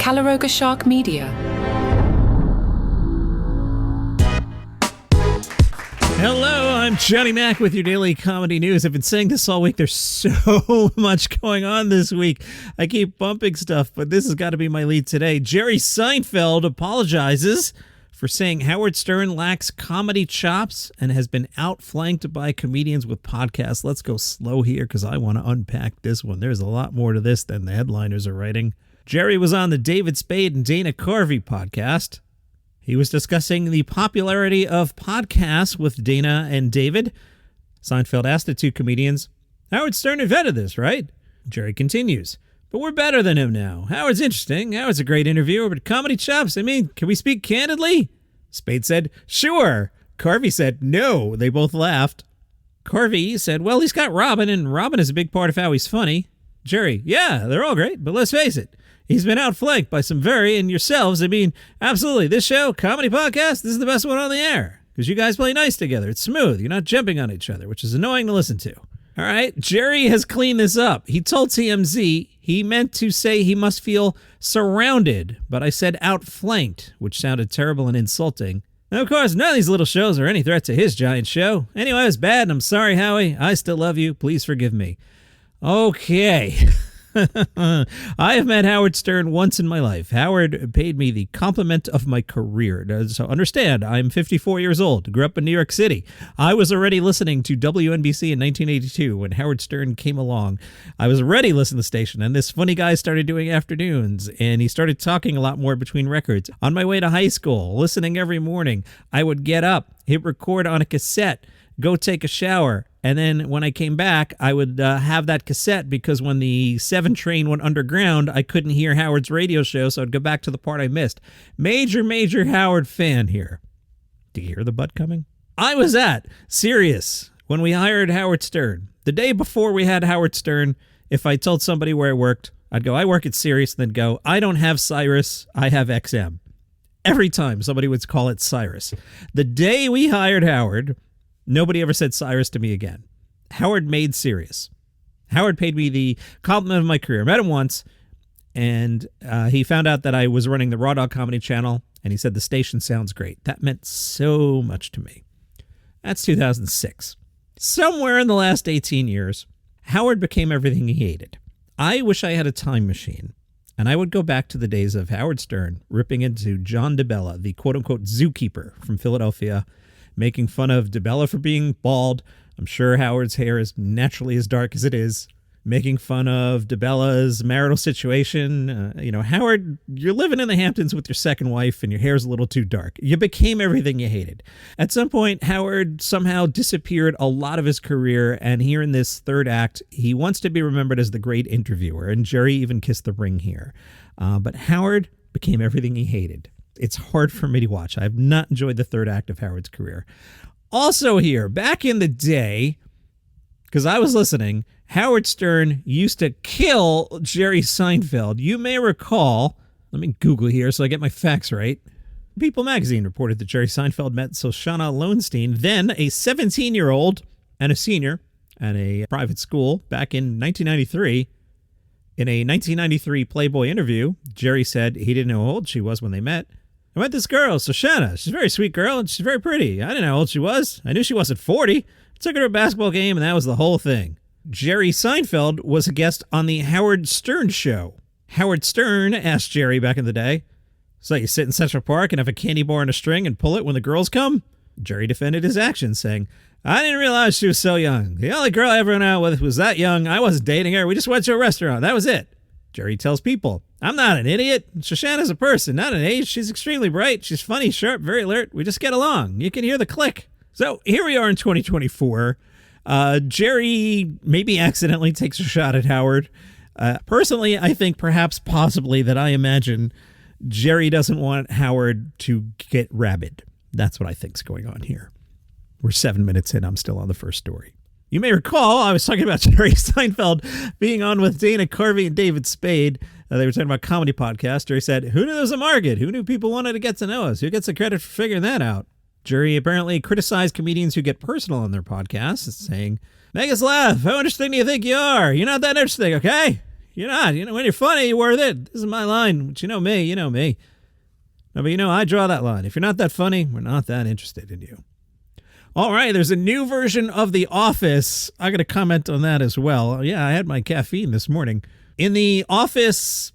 Calaroga Shark Media. Hello, I'm Johnny Mac with your daily comedy news. I've been saying this all week. There's so much going on this week. I keep bumping stuff, but this has got to be my lead today. Jerry Seinfeld apologizes for saying Howard Stern lacks comedy chops and has been outflanked by comedians with podcasts. Let's go slow here because I want to unpack this one. There's a lot more to this than the headliners are writing. Jerry was on the David Spade and Dana Carvey podcast. He was discussing the popularity of podcasts with Dana and David. Seinfeld asked the two comedians, Howard Stern invented this, right? Jerry continues, but we're better than him now. Howard's interesting. Howard's a great interviewer, but comedy chops, I mean, can we speak candidly? Spade said, sure. Carvey said, no. They both laughed. Carvey said, well, he's got Robin, and Robin is a big part of how he's funny. Jerry, yeah, they're all great, but let's face it. He's been outflanked by some and yourselves. I mean, absolutely. This show, comedy podcast, this is the best one on the air because you guys play nice together. It's smooth. You're not jumping on each other, which is annoying to listen to. All right. Jerry has cleaned this up. He told TMZ he meant to say he must feel surrounded, but I said outflanked, which sounded terrible and insulting. Now, of course, none of these little shows are any threat to his giant show. Anyway, it was bad, and I'm sorry, Howie. I still love you. Please forgive me. Okay. I have met Howard Stern once in my life. Howard paid me the compliment of my career. So understand, I'm 54 years old, grew up in New York City. I was already listening to WNBC in 1982 when Howard Stern came along. I was already listening to the station, and this funny guy started doing afternoons, and he started talking a lot more between records. On my way to high school, listening every morning, I would get up, hit record on a cassette, go take a shower, and then when I came back, I would have that cassette because when the 7 train went underground, I couldn't hear Howard's radio show, so I'd go back to the part I missed. Major Howard fan here. Do you hear the butt coming? I was at Sirius when we hired Howard Stern. The day before we had Howard Stern, if I told somebody where I worked, I'd go, I work at Sirius, and then go, I don't have Cyrus, I have XM. Every time somebody would call it Cyrus. The day we hired Howard, nobody ever said Cyrus to me again. Howard made Sirius. Howard paid me the compliment of my career. I met him once, and he found out that I was running the Raw Dog Comedy Channel, and he said, the station sounds great. That meant so much to me. That's 2006. Somewhere in the last 18 years, Howard became everything he hated. I wish I had a time machine, and I would go back to the days of Howard Stern ripping into John DeBella, the quote-unquote zookeeper from Philadelphia, making fun of DeBella for being bald. I'm sure Howard's hair is naturally as dark as it is. Making fun of DeBella's marital situation. Howard, you're living in the Hamptons with your second wife and your hair's a little too dark. You became everything you hated. At some point, Howard somehow disappeared a lot of his career, and here in this third act, he wants to be remembered as the great interviewer, and Jerry even kissed the ring here. But Howard became everything he hated. It's hard for me to watch. I have not enjoyed the third act of Howard's career. Also here, back in the day, because I was listening, Howard Stern used to kill Jerry Seinfeld. You may recall, let me Google here so I get my facts right. People magazine reported that Jerry Seinfeld met Shoshana Lowenstein, then a 17-year-old and a senior at a private school back in 1993. In a 1993 Playboy interview, Jerry said he didn't know how old she was when they met. I met this girl, Shoshana. She's a very sweet girl, and she's very pretty. I didn't know how old she was. I knew she wasn't 40. I took her to a basketball game, and that was the whole thing. Jerry Seinfeld was a guest on the Howard Stern show. Howard Stern asked Jerry back in the day, so you sit in Central Park and have a candy bar and a string and pull it when the girls come? Jerry defended his actions, saying, I didn't realize she was so young. The only girl I ever went out with was that young. I wasn't dating her. We just went to a restaurant. That was it. Jerry tells people, I'm not an idiot. Shoshana's a person, not an age. She's extremely bright. She's funny, sharp, very alert. We just get along. You can hear the click. So here we are in 2024. Jerry maybe accidentally takes a shot at Howard. Personally, I think perhaps possibly that I imagine Jerry doesn't want Howard to get rabid. That's what I think's going on here. We're 7 minutes in. I'm still on the first story. You may recall I was talking about Jerry Seinfeld being on with Dana Carvey and David Spade. They were talking about comedy podcast. Jerry said, who knew there was a market? Who knew people wanted to get to know us? Who gets the credit for figuring that out? Jerry apparently criticized comedians who get personal on their podcasts, saying, make us laugh. How interesting do you think you are? You're not that interesting, okay? You're not. When you're funny, you're worth it. This is my line. But you know me. You know me. No, but I draw that line. If you're not that funny, we're not that interested in you. All right, there's a new version of The Office. I got to comment on that as well. Yeah, I had my caffeine this morning. In The Office,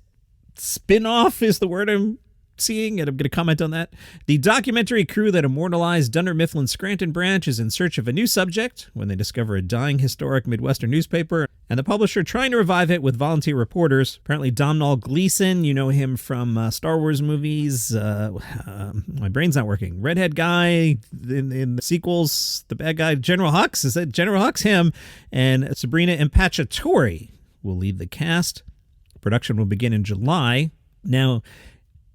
spinoff is the word I'm seeing, and I'm going to comment on that. The documentary crew that immortalized Dunder Mifflin's Scranton branch is in search of a new subject when they discover a dying historic Midwestern newspaper, and the publisher trying to revive it with volunteer reporters. Apparently Domhnall Gleeson, you know him from Star Wars movies. My brain's not working. Redhead guy in the sequels, the bad guy, General Hux. Is that General Hux? Him. And Sabrina Impacciatore will lead the cast. Production will begin in July. Now,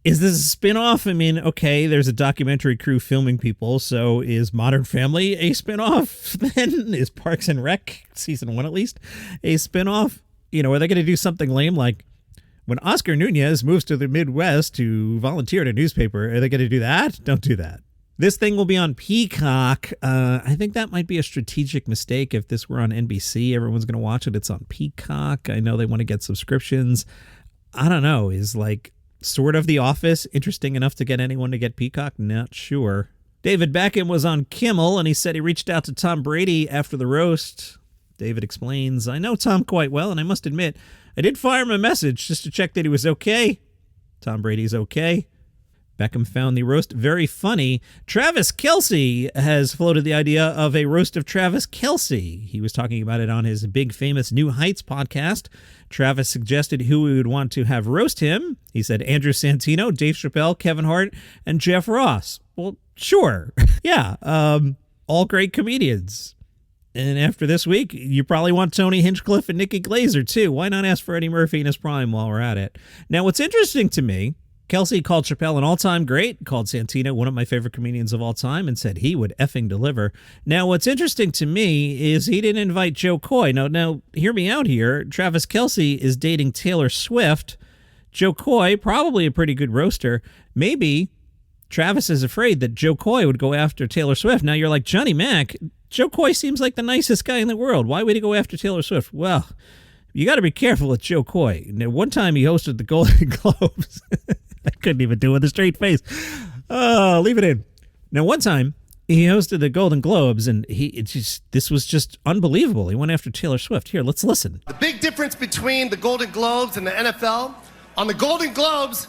is this a spinoff? I mean, okay, there's a documentary crew filming people, so is Modern Family a spinoff then? Is Parks and Rec, season 1 at least, a spinoff? Are they going to do something lame like when Oscar Nunez moves to the Midwest to volunteer at a newspaper? Are they going to do that? Don't do that. This thing will be on Peacock. I think that might be a strategic mistake. If this were on NBC, everyone's going to watch it. It's on Peacock. I know they want to get subscriptions. I don't know. Is sort of The Office interesting enough to get anyone to get Peacock? Not sure. David Beckham was on Kimmel, and he said he reached out to Tom Brady after the roast. David explains, I know Tom quite well, and I must admit, I did fire him a message just to check that he was okay. Tom Brady's okay. Beckham found the roast very funny. Travis Kelce has floated the idea of a roast of Travis Kelce. He was talking about it on his Big Famous New Heights podcast. Travis suggested who we would want to have roast him. He said Andrew Santino, Dave Chappelle, Kevin Hart, and Jeff Ross. Well, sure. Yeah, all great comedians. And after this week, you probably want Tony Hinchcliffe and Nikki Glaser, too. Why not ask for Eddie Murphy in his prime while we're at it? Now, what's interesting to me, Kelce called Chappelle an all-time great, called Santino one of my favorite comedians of all time, and said he would effing deliver. Now, what's interesting to me is he didn't invite Joe Coy. Now, hear me out here. Travis Kelce is dating Taylor Swift. Joe Coy, probably a pretty good roaster. Maybe Travis is afraid that Joe Coy would go after Taylor Swift. Now, you're like, Johnny Mac, Joe Coy seems like the nicest guy in the world. Why would he go after Taylor Swift? Well, you got to be careful with Joe Coy. Now, one time he hosted the Golden Globes. I couldn't even do it with a straight face. Oh, leave it in. Now, one time he hosted the Golden Globes, and this was just unbelievable. He went after Taylor Swift. Here, let's listen. The big difference between the Golden Globes and the NFL, on the Golden Globes,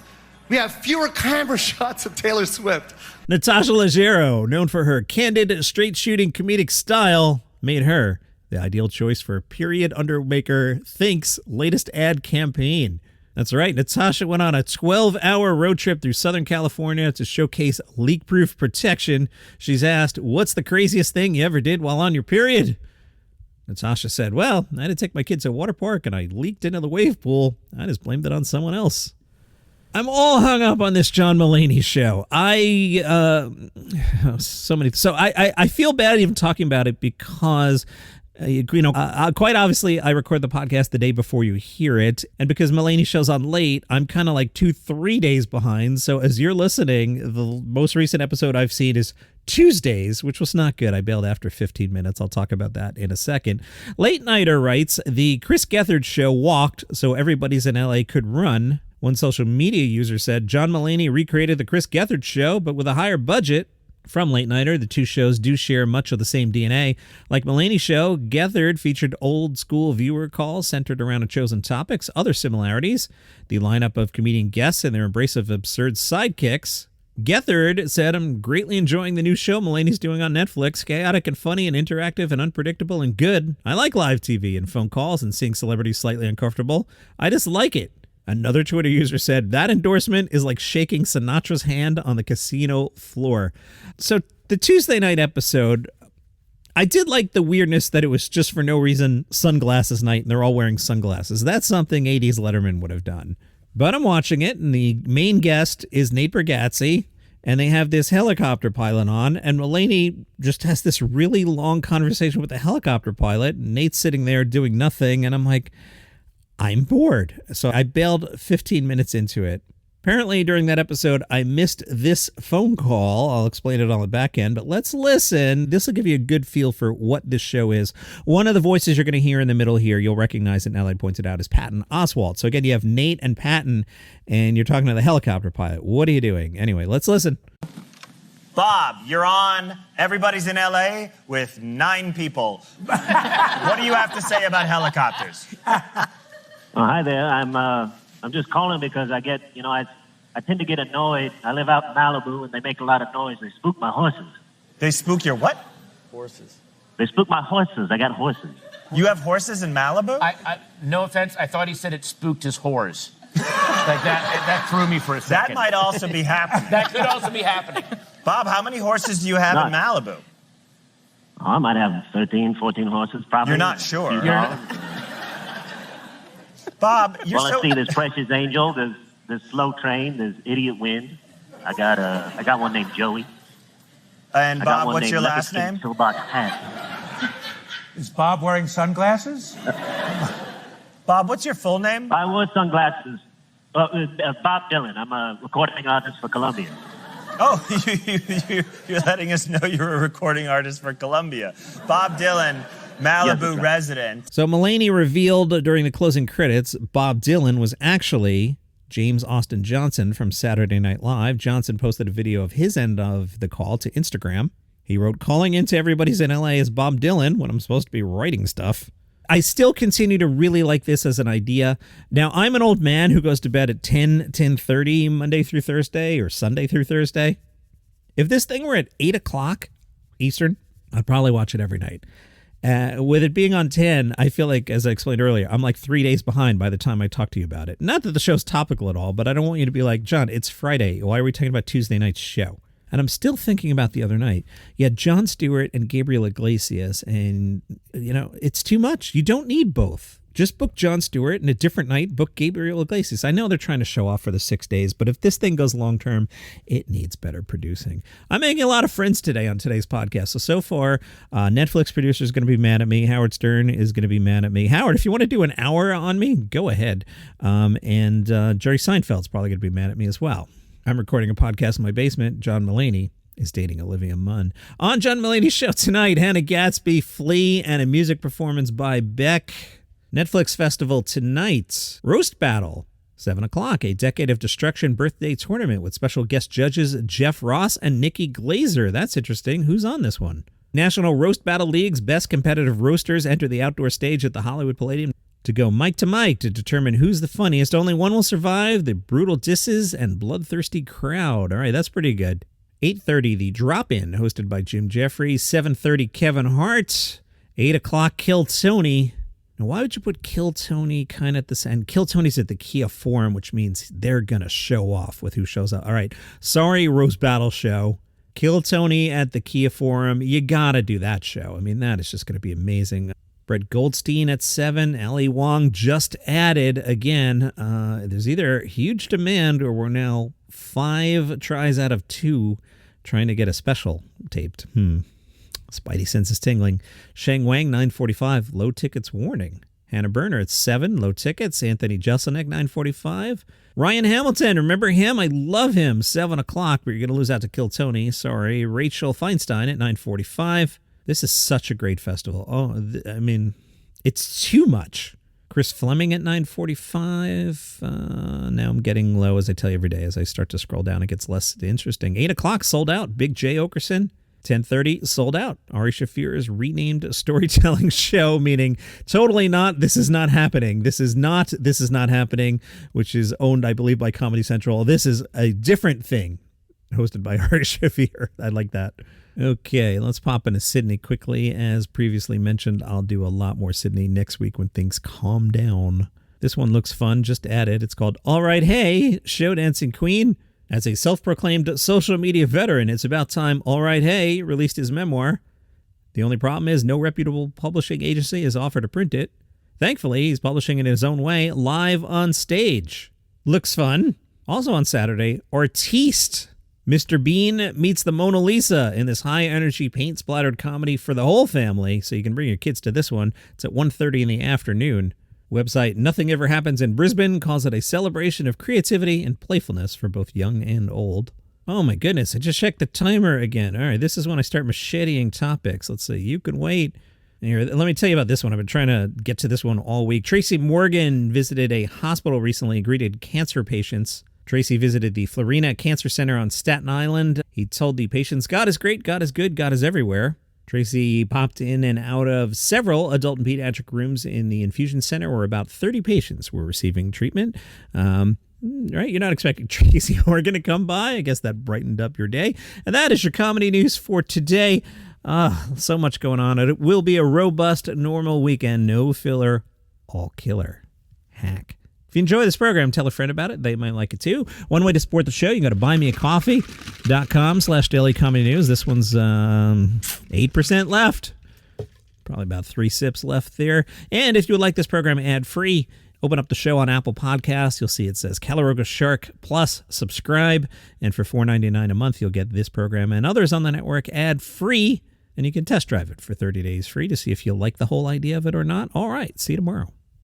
we have fewer camera shots of Taylor Swift. Natasha Leggero, known for her candid, straight-shooting comedic style, made her the ideal choice for Period Undermaker Think's latest ad campaign. That's right. Natasha went on a 12-hour road trip through Southern California to showcase leak-proof protection. She's asked, what's the craziest thing you ever did while on your period? Natasha said, well, I had to take my kids to a water park and I leaked into the wave pool. I just blamed it on someone else. I'm all hung up on this John Mulaney show. I feel bad even talking about it because quite obviously, I record the podcast the day before you hear it. And because Mulaney show's on late, I'm kind of like 2-3 days behind. So as you're listening, the most recent episode I've seen is Tuesdays, which was not good. I bailed after 15 minutes. I'll talk about that in a second. Late Nighter writes, the Chris Gethard show walked so everybody's in LA could run. One social media user said, John Mulaney recreated the Chris Gethard show, but with a higher budget. From Late Nighter, the two shows do share much of the same DNA. Like Mulaney's show, Gethard featured old-school viewer calls centered around chosen topics. Other similarities, the lineup of comedian guests and their embrace of absurd sidekicks. Gethard said, I'm greatly enjoying the new show Mulaney's doing on Netflix. Chaotic and funny and interactive and unpredictable and good. I like live TV and phone calls and seeing celebrities slightly uncomfortable. I just like it. Another Twitter user said, that endorsement is like shaking Sinatra's hand on the casino floor. So the Tuesday night episode, I did like the weirdness that it was just for no reason sunglasses night and they're all wearing sunglasses. That's something 80s Letterman would have done. But I'm watching it and the main guest is Nate Bargatze and they have this helicopter pilot on and Mulaney just has this really long conversation with the helicopter pilot. And Nate's sitting there doing nothing and I'm like, I'm bored. So I bailed 15 minutes into it. Apparently, during that episode, I missed this phone call. I'll explain it on the back end, but let's listen. This will give you a good feel for what this show is. One of the voices you're going to hear in the middle here, you'll recognize it now that I pointed out, is Patton Oswalt. So again, you have Nate and Patton, and you're talking to the helicopter pilot. What are you doing? Anyway, let's listen. Bob, you're on. Everybody's in L.A. with 9 people. What do you have to say about helicopters? Hi there. I'm just calling because I get, I tend to get annoyed. I live out in Malibu and they make a lot of noise. They spook my horses. They spook your what? Horses. They spook my horses. I got horses. You have horses in Malibu? No offense, I thought he said it spooked his whores. Like that threw me for a second. That might also be happening. That could also be happening. Bob, how many horses do you have in Malibu? Oh, I might have 13, 14 horses, probably. You're not sure. You're not. Bob, you're let's see. There's Precious Angel. There's Slow Train. There's Idiot Wind. I got one named Joey. And Bob, what's your last name? Pillbox Hat. Is Bob wearing sunglasses? Bob, what's your full name? I wore sunglasses. Bob Dylan. I'm a recording artist for Columbia. Oh, you're letting us know you're a recording artist for Columbia. Bob Dylan, Malibu resident. So Mulaney revealed during the closing credits, Bob Dylan was actually James Austin Johnson from Saturday Night Live. Johnson posted a video of his end of the call to Instagram. He wrote, "Calling into everybody's in LA as Bob Dylan when I'm supposed to be writing stuff." I still continue to really like this as an idea. Now, I'm an old man who goes to bed at 10:30 Monday through Thursday or Sunday through Thursday. If this thing were at 8 o'clock Eastern, I'd probably watch it every night. With it being on 10, I feel like, as I explained earlier, I'm like 3 days behind by the time I talk to you about it. Not that the show's topical at all, but I don't want you to be like, John, it's Friday. Why are we talking about Tuesday night's show? And I'm still thinking about the other night. You had Jon Stewart and Gabriel Iglesias, and, it's too much. You don't need both. Just book Jon Stewart, and a different night, book Gabriel Iglesias. I know they're trying to show off for the 6 days, but if this thing goes long-term, it needs better producing. I'm making a lot of friends today on today's podcast. So far, Netflix producer is going to be mad at me. Howard Stern is going to be mad at me. Howard, if you want to do an hour on me, go ahead. And Jerry Seinfeld's probably going to be mad at me as well. I'm recording a podcast in my basement. John Mulaney is dating Olivia Munn. On John Mulaney's show tonight, Hannah Gadsby, Flea, and a music performance by Beck. Netflix Festival tonight. Roast Battle, 7 o'clock. A Decade of Destruction birthday tournament with special guest judges Jeff Ross and Nikki Glazer. That's interesting. Who's on this one? National Roast Battle League's best competitive roasters enter the outdoor stage at the Hollywood Palladium to go mic to mic to determine who's the funniest. Only one will survive the brutal disses and bloodthirsty crowd. All right, that's pretty good. 8:30, The Drop-In, hosted by Jim Jeffries. 7:30, Kevin Hart. 8 o'clock, Kill Tony. Now, why would you put Kill Tony kind of at this end? Kill Tony's at the Kia Forum, which means they're going to show off with who shows up. All right, sorry, Roast Battle show. Kill Tony at the Kia Forum. You got to do that show. I mean, that is just going to be amazing. Brett Goldstein at 7. Ali Wong just added again. There's either huge demand or we're now 5 tries out of 2 trying to get a special taped. Spidey sense is tingling. Sheng Wang, 9:45. Low tickets warning. Hannah Berner at 7. Low tickets. Anthony Jeselnik, 9:45. Ryan Hamilton, remember him? I love him. 7 o'clock, but you're going to lose out to Kill Tony. Sorry. Rachel Feinstein at 9:45. This is such a great festival. It's too much. Chris Fleming at 9:45. Now I'm getting low, as I tell you every day. As I start to scroll down, it gets less interesting. 8 o'clock, sold out. Big J. Okerson. 10:30, sold out. Ari Shafir's renamed storytelling show, meaning totally not, this is not happening. This is not happening, which is owned, I believe, by Comedy Central. This is a different thing, hosted by Ari Shafir. I like that. Okay, let's pop into Sydney quickly. As previously mentioned, I'll do a lot more Sydney next week when things calm down. This one looks fun, just added. It's called All Right Hey, Show Dancing Queen. As a self-proclaimed social media veteran, it's about time All Right Hey released his memoir. The only problem is no reputable publishing agency has offered to print it. Thankfully, he's publishing it in his own way, live on stage. Looks fun. Also on Saturday, Artiste. Mr. Bean meets the Mona Lisa in this high-energy, paint-splattered comedy for the whole family, so you can bring your kids to this one. It's at 1:30 in the afternoon. Website Nothing Ever Happens in Brisbane calls it a celebration of creativity and playfulness for both young and old. Oh my goodness, I just checked the timer again. All right, this is when I start macheteing topics. Let's see, you can wait. Here, let me tell you about this one. I've been trying to get to this one all week. Tracy Morgan visited a hospital recently and greeted cancer patients. Tracy visited the Florina Cancer Center on Staten Island. He told the patients, God is great, God is good, God is everywhere. Tracy popped in and out of several adult and pediatric rooms in the infusion center where about 30 patients were receiving treatment. Right? You're not expecting Tracy Morgan to come by. I guess that brightened up your day. And that is your comedy news for today. So much going on. It will be a robust, normal weekend. No filler, all killer. Hack. If you enjoy this program, tell a friend about it. They might like it too. One way to support the show, you can go to buymeacoffee.com/dailycomedynews. This one's 8% left. Probably about 3 sips left there. And if you would like this program ad-free, open up the show on Apple Podcasts. You'll see it says Calaroga Shark Plus subscribe. And for $4.99 a month, you'll get this program and others on the network ad-free. And you can test drive it for 30 days free to see if you like the whole idea of it or not. All right. See you tomorrow.